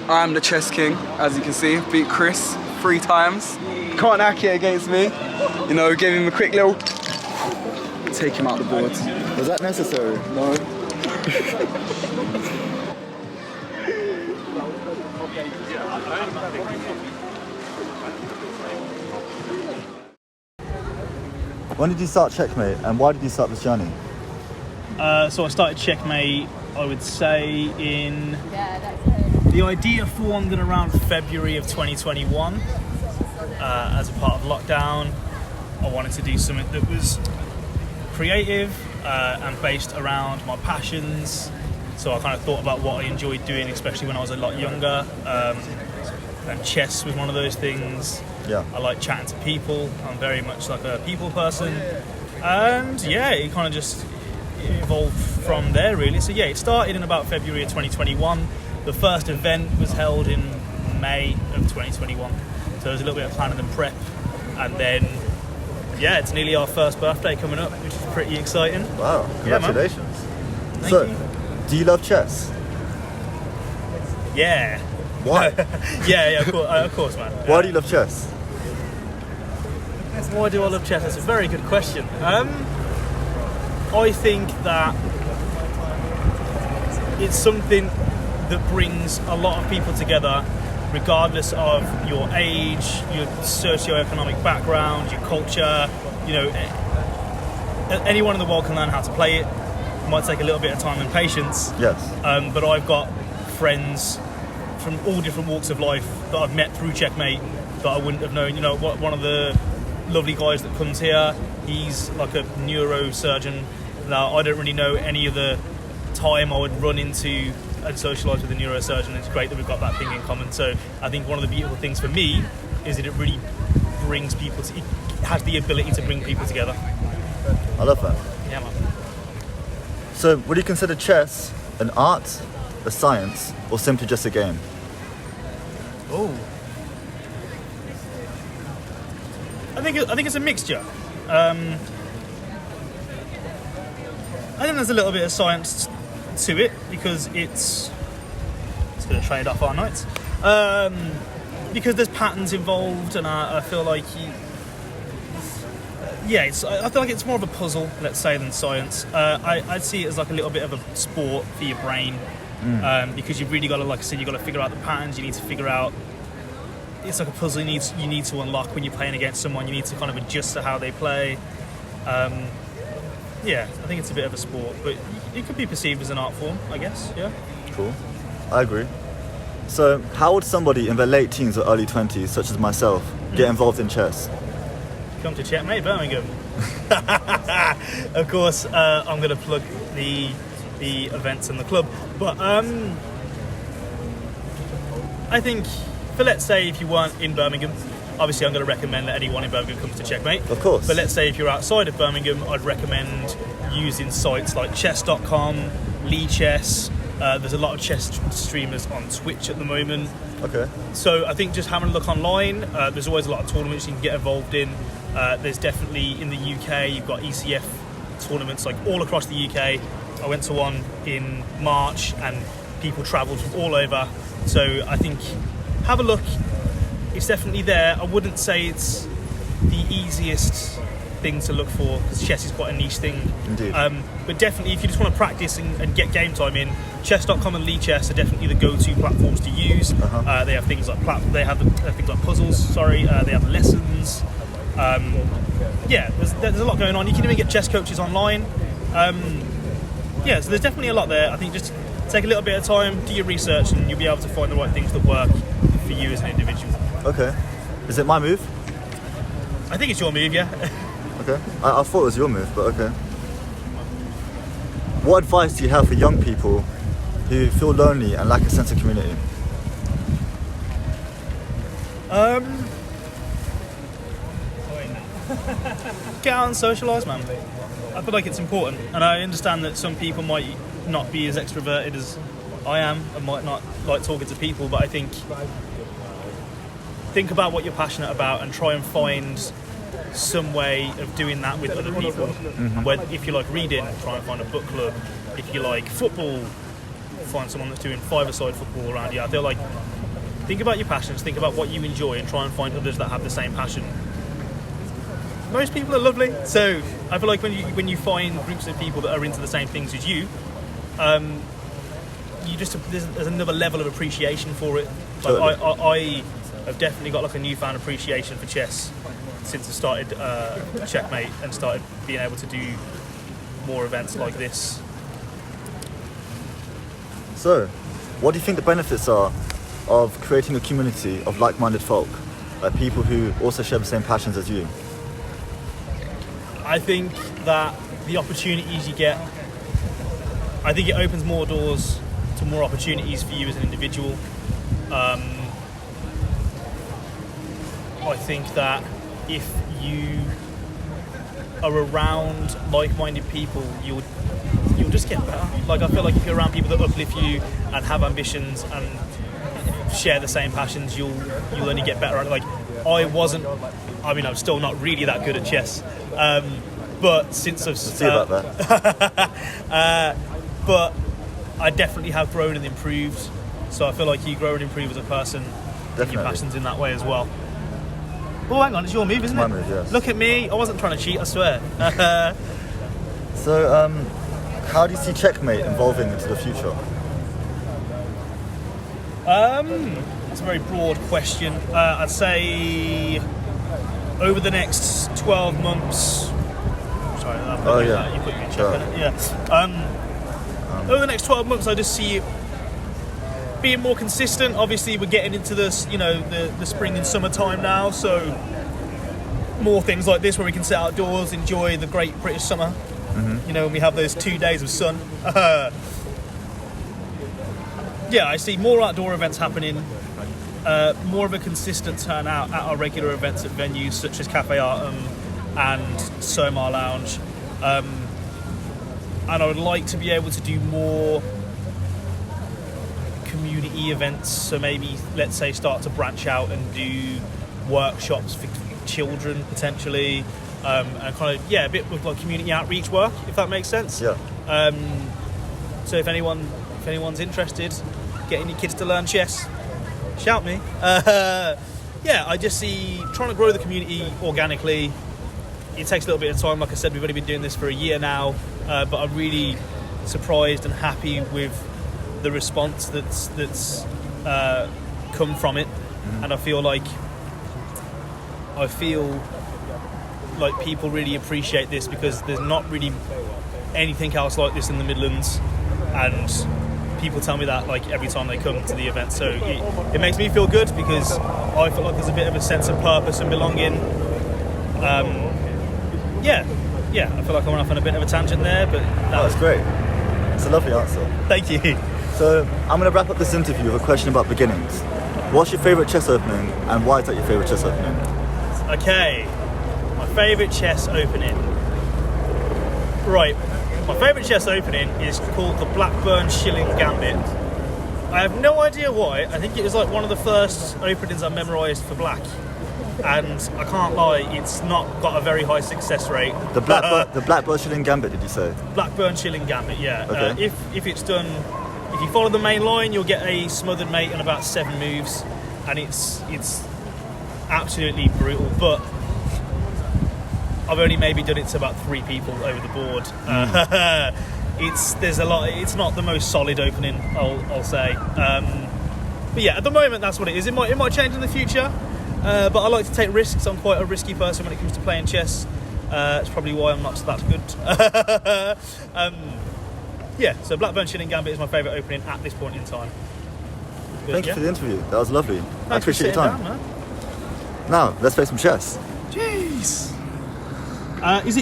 I am the chess king, as you can see. Beat Chris 3 times. Can't hack it against me. You know, gave him a quick little... Take him out the board. Was that necessary? No. When did you start Checkmate, and why did you start this journey? So I started Checkmate, I would say, in... The idea formed in around February of 2021. As a part of lockdown, I wanted to do something that was creative and based around my passions. So I kind of thought about what I enjoyed doing, especially when I was a lot younger. And chess was one of those things. Yeah. I like chatting to people. I'm very much like a people person. And yeah, it kind of just evolved from there, really. So yeah, it started in about February of 2021. The first event was held in May of 2021. So there was a little bit of planning and prep. And then, yeah, it's nearly our first birthday coming up, which is pretty exciting. Wow, congratulations. Yeah, Thank you. Do you love chess? Yeah. Why? yeah, of course, man. Why do you love chess? Why do I love chess? That's a very good question. I think that it's something that brings a lot of people together, regardless of your age, your socio-economic background, your culture. You know, anyone in the world can learn how to play it. It might take a little bit of time and patience. Yes. But I've got friends from all different walks of life that I've met through Checkmate that I wouldn't have known. You know, one of the lovely guys that comes here, he's like a neurosurgeon. Now, I don't really know any of the time I would run into and socialise with a neurosurgeon. It's great that we've got that thing in common. So I think one of the beautiful things for me is that it really brings people it has the ability to bring people together. I love that. Yeah, man. So, would you consider chess an art, a science, or simply just a game? Oh. I think it's a mixture. I think there's a little bit of science to it because it's going to trade off our nights. Because there's patterns involved, and I feel like I feel like it's more of a puzzle, let's say, than science. I'd see it as like a little bit of a sport for your brain, because you've really got to, like I said, you've got to figure out the patterns. You need to figure out. It's like a puzzle you need to unlock when you're playing against someone. You need to kind of adjust to how they play. Yeah, I think it's a bit of a sport, but it could be perceived as an art form, I guess. Yeah. Cool. I agree. So, how would somebody in their late teens or early 20s, such as myself, get involved in chess? Come to Checkmate Birmingham. Of course, I'm going to plug the events and the club, but I think, for let's say if you weren't in Birmingham, obviously I'm going to recommend that anyone in Birmingham comes to Checkmate. Of course. But let's say if you're outside of Birmingham, I'd recommend using sites like chess.com, Lee Chess. There's a lot of chess streamers on Twitch at the moment. Okay. So I think just having a look online, there's always a lot of tournaments you can get involved in. There's definitely, in the UK, you've got ECF tournaments like all across the UK. I went to one in March and people travelled from all over. So I think have a look. It's definitely there. I wouldn't say it's the easiest thing to look for because chess is quite a niche thing. Indeed. But definitely, if you just want to practice and get game time in, chess.com and Lee Chess are definitely the go-to platforms to use. They have things like things like puzzles. They have lessons. There's a lot going on. You can even get chess coaches online. So there's definitely a lot there. I think just take a little bit of time, do your research, and you'll be able to find the right things that work for you as an individual. Okay. Is it my move? I think it's your move, yeah. Okay. I thought it was your move, but okay. What advice do you have for young people who feel lonely and lack a sense of community? Get out and socialise, man. I feel like it's important, and I understand that some people might not be as extroverted as I am and might not like talking to people, but I think about what you're passionate about and try and find some way of doing that with other people. If you like reading, try and find a book club. If you like football, find someone that's doing five-a-side football around you. I feel like think about your passions, think about what you enjoy, and try and find others that have the same passion. Most people are lovely, so I feel like when you find groups of people that are into the same things as you, there's another level of appreciation for it. Like, I have definitely got like a newfound appreciation for chess since I started Checkmate and started being able to do more events like this. So, what do you think the benefits are of creating a community of like-minded folk, like people who also share the same passions as you? I think that the opportunities you get, I think it opens more doors to more opportunities for you as an individual. I think that if you are around like-minded people, you'll just get better. Like, I feel like if you're around people that uplift you and have ambitions and share the same passions, you'll only get better. Like, I'm still not really that good at chess, but since I've see about that. but I definitely have grown and improved. So I feel like you grow and improve as a person, and your passions in that way as well. Oh, hang on, it's your move, isn't it? My move, yes. Look at me, I wasn't trying to cheat, I swear. So, how do you see Checkmate evolving into the future? It's a very broad question. I'd say over the next 12 months. Sorry, you put your check on it. Yeah. Over the next 12 months, I just see it being more consistent. Obviously, we're getting into this, the spring and summertime now, so more things like this where we can sit outdoors, enjoy the great British summer. Mm-hmm. When we have those 2 days of sun. Yeah, I see more outdoor events happening, more of a consistent turnout at our regular events at venues such as Cafe Artem and Somar Lounge. And I would like to be able to do more community events, so maybe, let's say, start to branch out and do workshops for children potentially, and kind of, a bit of like community outreach work, if that makes sense. Yeah. So if anyone's interested, getting your kids to learn chess, shout me. I just see trying to grow the community organically. It takes a little bit of time. Like I said, we've only been doing this for a year now, but I'm really surprised and happy with the response that's come from it. Mm-hmm. And I feel like people really appreciate this, because there's not really anything else like this in the Midlands, and people tell me that like every time they come to the event. So it makes me feel good, because I feel like there's a bit of a sense of purpose and belonging. I feel like I went off on a bit of a tangent there, but that was great. It's a lovely answer. Thank you. So I'm going to wrap up this interview with a question about beginnings. What's your favourite chess opening, and why is that your favourite chess opening? Okay, my favourite chess opening. Right, my favourite chess opening is called the Blackburn Shilling Gambit. I have no idea why. I think it was like one of the first openings I memorised for black. And I can't lie, it's not got a very high success rate. The Blackburn Shilling Gambit, did you say? Blackburn Shilling Gambit, yeah. Okay. If it's done, if you follow the main line, you'll get a smothered mate and about 7 moves, and it's absolutely brutal. But I've only maybe done it to about 3 people over the board. There's a lot. It's not the most solid opening, I'll say. But yeah, at the moment that's what it is. It might change in the future. But I like to take risks. I'm quite a risky person when it comes to playing chess. It's probably why I'm not that good. So Blackburn Shilling Gambit is my favourite opening at this point in time. But, Thank you for the interview. That was lovely. Thanks, I appreciate your time. Down, man. Now, let's play some chess. Jeez. Is it